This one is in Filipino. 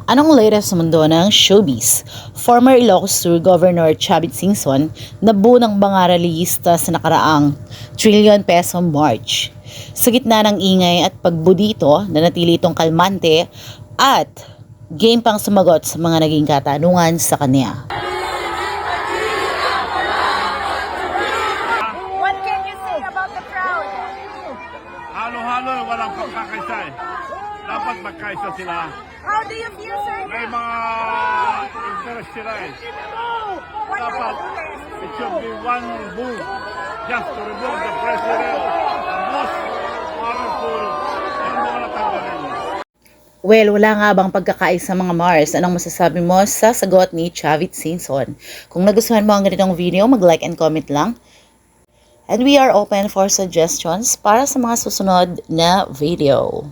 Anong latest sa mundo ng showbiz? Former Ilocos Sur Governor Chavit Singson nabuo ng bangaralista sa nakaraang trillion peso march. Sa gitna ng ingay at pagbudito, nanatili itong kalmante at game pang sumagot sa mga naging katanungan sa kanya. What can you say about the crowd? Halo-halo, walang pagkakaisa eh. Dapat magkaisa sila. How do you feel, sir? May mga interest sila eh. What are Dapat, the interests? it should be one move. Just to remove the president, the most powerful, yung mga natanggalin. Well, wala nga bang pagkakaisa mga Mars? Anong masasabi mo sa sagot ni Chavit Singson? Kung nagustuhan mo ang ganitong video, mag-like and comment lang. And we are open for suggestions para sa mga susunod na video.